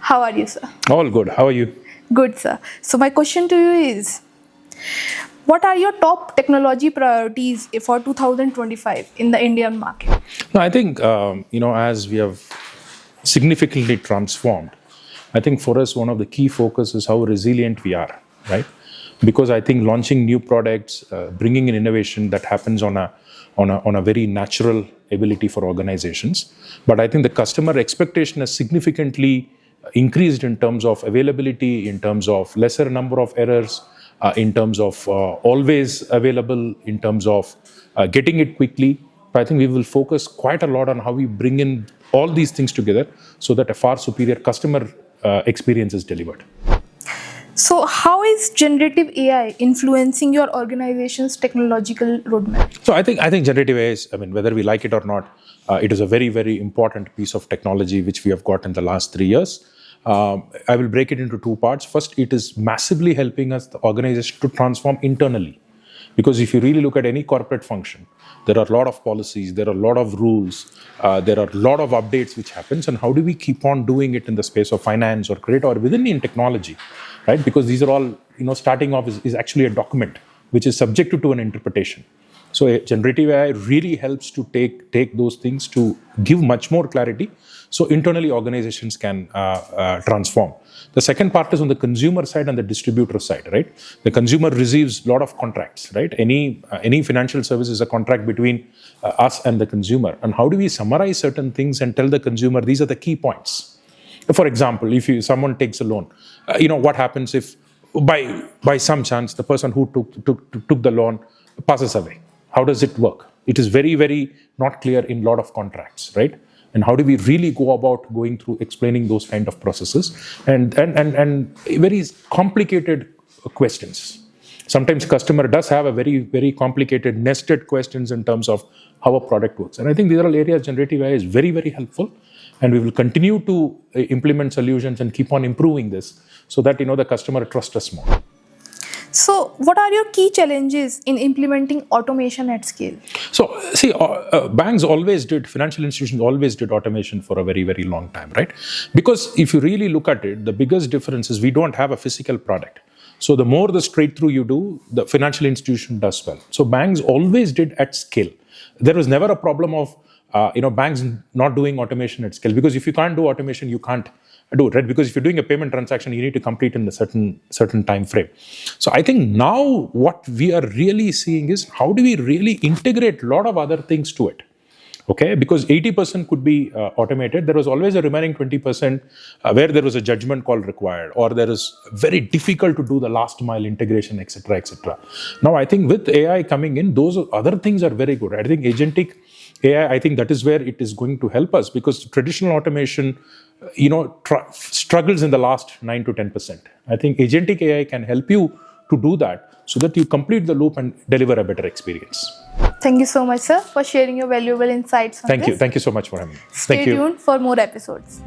How are you, sir? All good. How are you? Good, sir. So my question to you is, what are your top technology priorities for 2025 in the Indian market? No, I think, as we have significantly transformed, I think for us, one of the key focus is how resilient we are, right? Because I think launching new products, bringing in innovation that happens on a very natural ability for organizations. But I think the customer expectation has significantly increased in terms of availability, in terms of lesser number of errors, in terms of always available, in terms of getting it quickly. But I think we will focus quite a lot on how we bring in all these things together so that a far superior customer experience is delivered. So how is generative AI influencing your organization's technological roadmap? So I think generative AI is, whether we like it or not, it is a very, very important piece of technology which we have got in the last 3 years. I will break it into two parts. First, it is massively helping us, the organization, to transform internally. Because if you really look at any corporate function, there are a lot of policies, there are a lot of rules, there are a lot of updates which happens, and how do we keep on doing it in the space of finance or credit or within in technology, right? Because these are all, starting off is actually a document which is subjected to an interpretation. So generative AI really helps to take those things to give much more clarity, so internally organizations can transform. The second part is on the consumer side and the distributor side, right? The consumer receives a lot of contracts, right? Any financial service is a contract between us and the consumer. And how do we summarize certain things and tell the consumer these are the key points? For example, if someone takes a loan, what happens if by some chance the person who took the loan passes away? How does it work? It is very, very not clear in a lot of contracts, right? And how do we really go about going through explaining those kind of processes and very complicated questions. Sometimes customer does have a very, very complicated nested questions in terms of how a product works. And I think these are all areas generative AI is very, very helpful. And we will continue to implement solutions and keep on improving this so that, the customer trusts us more. So what are your key challenges in implementing automation at scale? So, see, banks financial institutions always did automation for a very, very long time, right? Because if you really look at it, the biggest difference is we don't have a physical product. So the more the straight through you do, the financial institution does well. So banks always did at scale. There was never a problem of, banks not doing automation at scale. Because if you can't do automation, you can't do it, right? Because if you're doing a payment transaction, you need to complete in a certain time frame. So I think now what we are really seeing is how do we really integrate a lot of other things to it? Okay, because 80% could be automated. There was always a remaining 20% where there was a judgment call required, or there is very difficult to do the last mile integration, etc., etc. Now I think with AI coming in, those other things are very good. I think Agentic AI, I think that is where it is going to help us, because traditional automation, struggles in the last 9 to 10%. I think Agentic AI can help you to do that so that you complete the loop and deliver a better experience. Thank you so much, sir, for sharing your valuable insights on this. Thank you so much for having me. Stay tuned for more episodes.